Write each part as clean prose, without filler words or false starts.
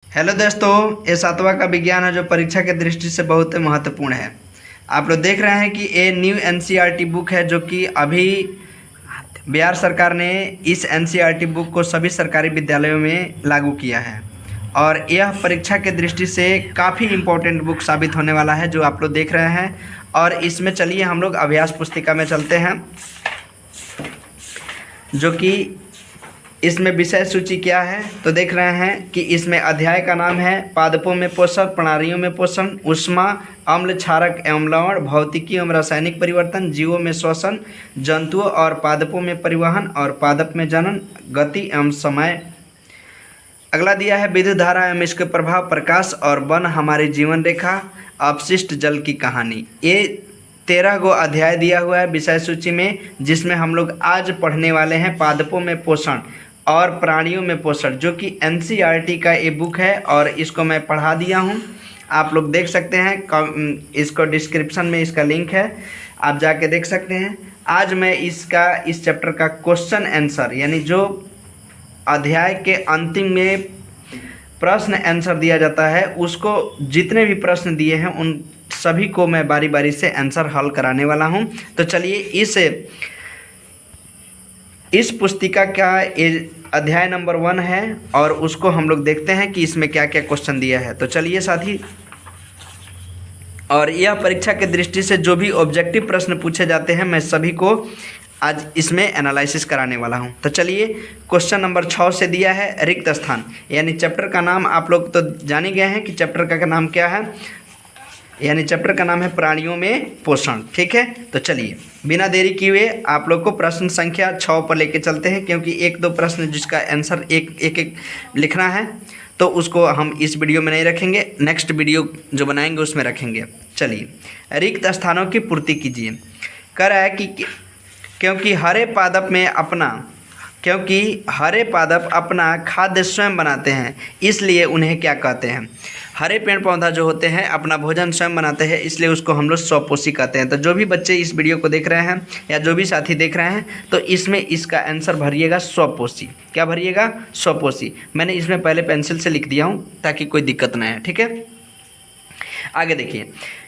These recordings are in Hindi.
हेलो दोस्तों, ये सातवां का विज्ञान है जो परीक्षा के दृष्टि से बहुत महत्वपूर्ण है। आप लोग देख रहे हैं कि ये न्यू एनसीईआरटी बुक है जो कि अभी बिहार सरकार ने इस एनसीईआरटी बुक को सभी सरकारी विद्यालयों में लागू किया है और यह परीक्षा के दृष्टि से काफ़ी इम्पोर्टेंट बुक साबित होने वाला है जो आप लोग देख रहे हैं। और इसमें चलिए हम लोग अभ्यास पुस्तिका में चलते हैं, जो कि इसमें विषय सूची क्या है तो देख रहे हैं कि इसमें अध्याय का नाम है पादपों में पोषण, प्रणालियों में पोषण, ऊष्मा, अम्ल, क्षारक एवं लवण, भौतिकी एवं रासायनिक परिवर्तन, जीवों में श्वसन, जंतुओं और पादपों में परिवहन और पादप में जनन, गति एवं समय। अगला दिया है विद्युत धारा एवं इसके प्रभाव, प्रकाश और वन, हमारी जीवन रेखा, अपशिष्ट जल की कहानी। ये 13 गो अध्याय दिया हुआ है विषय सूची में, जिसमें हम लोग आज पढ़ने वाले हैं पादपों में पोषण और प्राणियों में पोषण, जो कि एनसीईआरटी का ये बुक है और इसको मैं पढ़ा दिया हूँ। आप लोग देख सकते हैं, इसको डिस्क्रिप्शन में इसका लिंक है, आप जाके देख सकते हैं। आज मैं इस चैप्टर का क्वेश्चन आंसर, यानी जो अध्याय के अंतिम में प्रश्न आंसर दिया जाता है, उसको जितने भी प्रश्न दिए हैं उन सभी को मैं बारी बारी से आंसर हल कराने वाला हूं। तो चलिए इस पुस्तिका का अध्याय नंबर 1 है और उसको हम लोग देखते हैं कि इसमें क्या क्या क्वेश्चन दिया है। तो चलिए साथी, और यह परीक्षा के दृष्टि से जो भी ऑब्जेक्टिव प्रश्न पूछे जाते हैं मैं सभी को आज इसमें एनालिसिस कराने वाला हूं। तो चलिए, क्वेश्चन नंबर 6 से दिया है रिक्त स्थान, यानी चैप्टर का नाम आप लोग तो जान ही गए हैं कि चैप्टर का नाम क्या है, यानी चैप्टर का नाम है प्राणियों में पोषण। ठीक है, तो चलिए बिना देरी किए हुए आप लोग को प्रश्न संख्या 6 पर लेके चलते हैं, क्योंकि एक दो प्रश्न जिसका आंसर एक लिखना है तो उसको हम इस वीडियो में नहीं रखेंगे, नेक्स्ट वीडियो जो बनाएंगे उसमें रखेंगे। चलिए, रिक्त स्थानों की पूर्ति कीजिए। कह रहा है कि क्योंकि हरे पादप अपना खाद्य स्वयं बनाते हैं, इसलिए उन्हें क्या कहते हैं। हरे पेड़ पौधा जो होते हैं अपना भोजन स्वयं बनाते हैं, इसलिए उसको हम लोग स्वपोषी कहते हैं। तो जो भी बच्चे इस वीडियो को देख रहे हैं या जो भी साथी देख रहे हैं, तो इसमें इसका आंसर भरिएगा स्वपोषी। क्या भरिएगा? स्वपोषी। मैंने इसमें पहले पेंसिल से लिख दिया हूँ ताकि कोई दिक्कत ना है। ठीक है, आगे देखिए।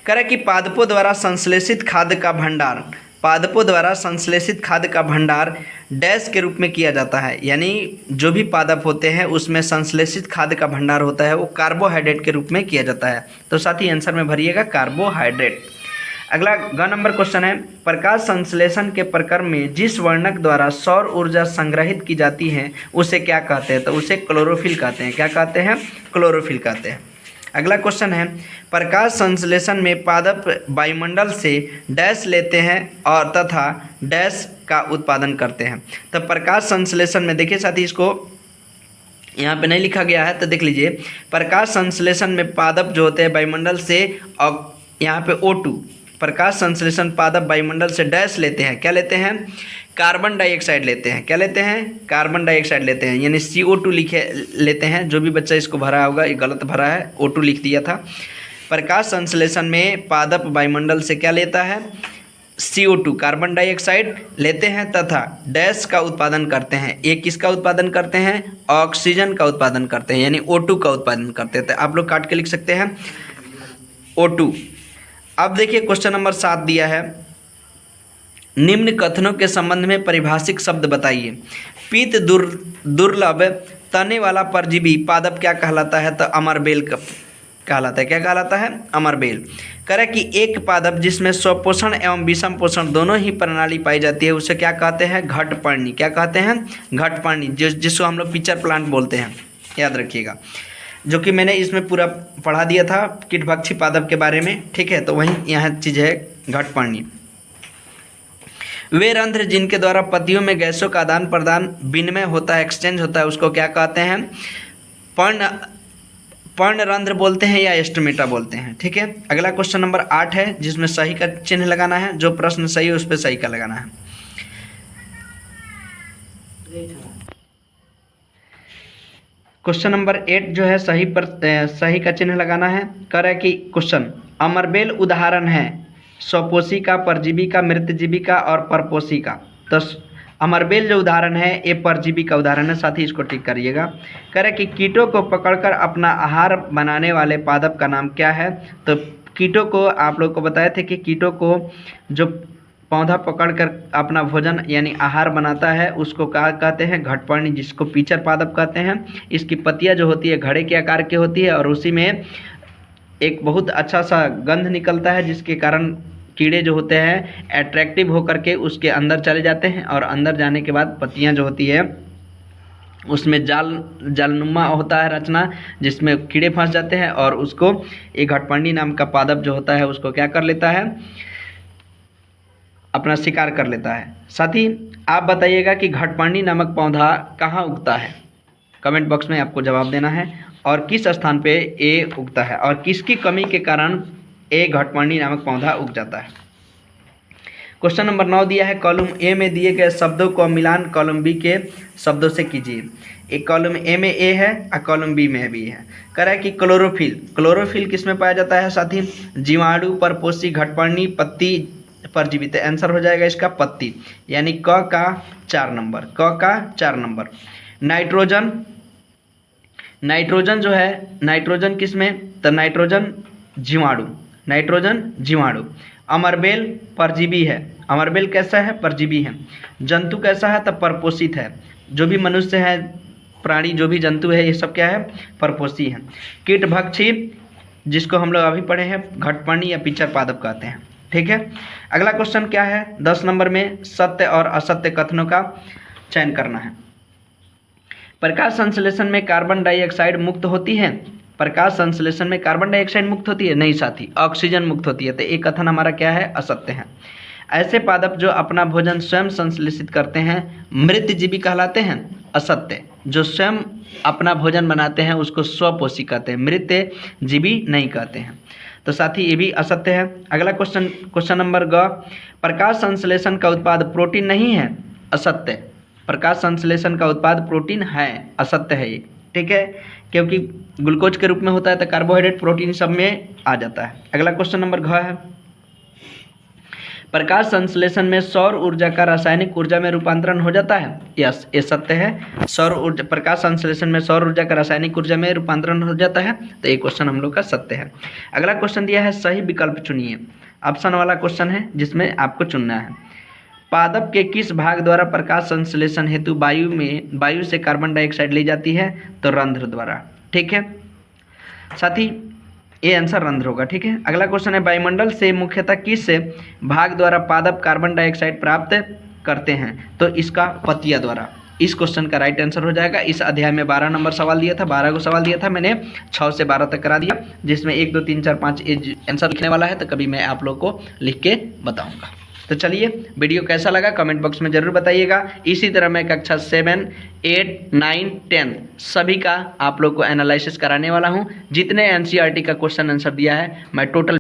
कह रहा है कि पादपों द्वारा संश्लेषित खाद्य का भंडार डैश के रूप में किया जाता है, यानी जो भी पादप होते हैं उसमें संश्लेषित खाद्य का भंडार होता है वो कार्बोहाइड्रेट के रूप में किया जाता है। तो साथ ही आंसर में भरिएगा कार्बोहाइड्रेट। अगला ग नंबर क्वेश्चन है, प्रकाश संश्लेषण के प्रक्रम में जिस वर्णक द्वारा सौर ऊर्जा संग्रहित की जाती है उसे क्या कहते हैं। तो उसे क्लोरोफिल कहते हैं। क्या कहते हैं? क्लोरोफिल कहते हैं। अगला क्वेश्चन है, प्रकाश संश्लेषण में पादप वायुमंडल से डैश लेते हैं और तथा डैश का उत्पादन करते हैं। तो प्रकाश संश्लेषण में देखिए साथी, इसको यहाँ पे नहीं लिखा गया है तो देख लीजिए। प्रकाश संश्लेषण में पादप जो होते हैं वायुमंडल से, और यहाँ पे O2, प्रकाश संश्लेषण पादप वायुमंडल से डैश लेते हैं। क्या लेते हैं? कार्बन डाइऑक्साइड लेते हैं। क्या लेते हैं? कार्बन डाइऑक्साइड लेते हैं, यानी CO2 लेते हैं। जो भी बच्चा इसको भरा होगा, ये गलत भरा है, O2 लिख दिया था। प्रकाश संश्लेषण में पादप वायुमंडल से क्या लेता है? CO2 कार्बन डाइऑक्साइड लेते हैं तथा डैश का उत्पादन करते हैं। एक किसका उत्पादन करते हैं? ऑक्सीजन का उत्पादन करते हैं, यानी O2 का उत्पादन करते हैं। तो आप लोग काट के लिख सकते हैं O2। अब देखिए क्वेश्चन नंबर 7 दिया है, निम्न कथनों के संबंध में परिभाषिक शब्द बताइए। पीत दुर्लभ तने वाला परजीवी पादप क्या कहलाता है? तो अमरबेल कहलाता है। क्या कहलाता है? अमरबेल। करे कि एक पादप जिसमें स्वपोषण एवं विषम पोषण दोनों ही प्रणाली पाई जाती है उसे क्या कहते हैं? घटपर्णी। क्या कहते हैं? घटपर्णी, जिसको हम लोग पिचर प्लांट बोलते हैं, याद रखिएगा। जो कि मैंने इसमें पूरा पढ़ा दिया था कीटभक्षी पादप के बारे में। ठीक है, तो वही यहाँ चीज़ है घटपर्णी। वे रंध्र जिनके द्वारा पत्तियों में गैसों का आदान प्रदान विनिमय होता है, एक्सचेंज होता है, उसको क्या कहते हैं? पर्णरंध्र बोलते हैं या एस्टोमेटा बोलते हैं। ठीक है, अगला क्वेश्चन नंबर 8 है, जिसमें सही का चिन्ह लगाना है। जो प्रश्न सही है उस पर सही का लगाना है। क्वेश्चन नंबर 8 जो है सही का चिन्ह लगाना है। कह रहा है कि क्वेश्चन, अमरबेल उदाहरण है स्वपोषी का, परजीवी का, मृतजीवी का और परपोषी का। तो अमरबेल जो उदाहरण है ये परजीवी का उदाहरण है, साथ ही इसको टिक करिएगा। कह रहे कि कीटों को पकड़कर अपना आहार बनाने वाले पादप का नाम क्या है। तो कीटों को आप लोग को बताए थे कि कीटों को जो पौधा पकड़कर अपना भोजन यानी आहार बनाता है उसको क्या कहते हैं, घटपर्णी, जिसको पीचर पादप कहते हैं। इसकी पत्तियां जो होती है घड़े के आकार की होती है और उसी में एक बहुत अच्छा सा गंध निकलता है, जिसके कारण कीड़े जो होते हैं अट्रैक्टिव होकर के उसके अंदर चले जाते हैं और अंदर जाने के बाद पत्तियां जो होती है उसमें जालनुमा होता है रचना, जिसमें कीड़े फंस जाते हैं और उसको एक घटपर्णी नाम का पादप जो होता है उसको क्या कर लेता है, अपना शिकार कर लेता है। साथ ही आप बताइएगा कि घटपर्णी नामक पौधा कहाँ उगता है, कमेंट बॉक्स में आपको जवाब देना है, और किस स्थान पे ये उगता है और किसकी कमी के कारण ये घटपर्णी नामक पौधा उग जाता है। क्वेश्चन नंबर 9 दिया है, कॉलम ए में दिए गए शब्दों को मिलान कॉलम बी के शब्दों से कीजिए। एक कॉलम ए में ए है और कॉलम बी में बी है। कह रहा है कि क्लोरोफिल किस में पाया जाता है साथी, जीवाणु, परपोषी, घटपर्णी, पत्ती, परजीवी। तो आंसर हो जाएगा इसका पत्ती, यानी क का 4 नंबर, क का 4 नंबर। नाइट्रोजन जो है, नाइट्रोजन किस में, तो नाइट्रोजन जीवाणु। अमरबेल परजीवी है, अमरबेल कैसा है, परजीवी है। जंतु कैसा है, तो परपोषित है। जो भी मनुष्य है, प्राणी, जो भी जंतु है, ये सब क्या है, परपोषी है। कीटभक्षी, जिसको हम लोग अभी पढ़े हैं, घटपर्णी या पिचर पादप कहते हैं। ठीक है, अगला क्वेश्चन क्या है, 10 नंबर में सत्य और असत्य कथनों का चयन करना है। प्रकाश संश्लेषण में कार्बन डाइऑक्साइड मुक्त होती है, प्रकाश संश्लेषण में कार्बन डाइऑक्साइड मुक्त होती है, नहीं साथी, ऑक्सीजन मुक्त होती है। तो एक कथन हमारा क्या है, असत्य है। ऐसे पादप जो अपना भोजन स्वयं संश्लेषित करते हैं मृतजीवी कहलाते हैं, असत्य। जो स्वयं अपना भोजन बनाते हैं उसको स्वपोषी कहते हैं, मृतजीवी नहीं कहते हैं। तो साथी ये भी असत्य है। अगला क्वेश्चन नंबर ग, प्रकाश संश्लेषण का उत्पाद प्रोटीन नहीं है, असत्य। प्रकाश संश्लेषण का उत्पाद प्रोटीन है, असत्य है ये। ठीक है, क्योंकि ग्लूकोज के रूप में होता है तो कार्बोहाइड्रेट प्रोटीन सब में आ जाता है। अगला क्वेश्चन नंबर घ है, प्रकाश संश्लेषण में सौर ऊर्जा का रासायनिक ऊर्जा में रूपांतरण हो जाता है, यस, ये सत्य है। सौर ऊर्जा, प्रकाश संश्लेषण में सौर ऊर्जा का रासायनिक ऊर्जा में रूपांतरण हो जाता है, तो ये क्वेश्चन हम लोग का सत्य है। अगला क्वेश्चन दिया है, सही विकल्प चुनिए। ऑप्शन वाला क्वेश्चन है जिसमें आपको चुनना है। पादप के किस भाग द्वारा प्रकाश संश्लेषण हेतु वायु से कार्बन डाइऑक्साइड ली जाती है, तो रंध्र द्वारा। ठीक है साथी, ये आंसर रंध्र होगा। ठीक है, अगला क्वेश्चन है, वायुमंडल से मुख्यतः किस भाग द्वारा पादप कार्बन डाइऑक्साइड प्राप्त करते हैं, तो इसका पत्तियां द्वारा। इस क्वेश्चन का राइट आंसर हो जाएगा। इस अध्याय में 12 नंबर सवाल दिया था, 12 को सवाल दिया था मैंने, 6 से 12 तक करा दिया, जिसमें 1 2 3 4 5 आंसर लिखने वाला है, तो कभी मैं आप लोग को लिख के बताऊंगा। तो चलिए, वीडियो कैसा लगा कमेंट बॉक्स में ज़रूर बताइएगा। इसी तरह मैं कक्षा 7, 8, 9, 10 सभी का आप लोग को एनालिसिस कराने वाला हूं। जितने एनसीईआरटी का क्वेश्चन आंसर दिया है मैं टोटल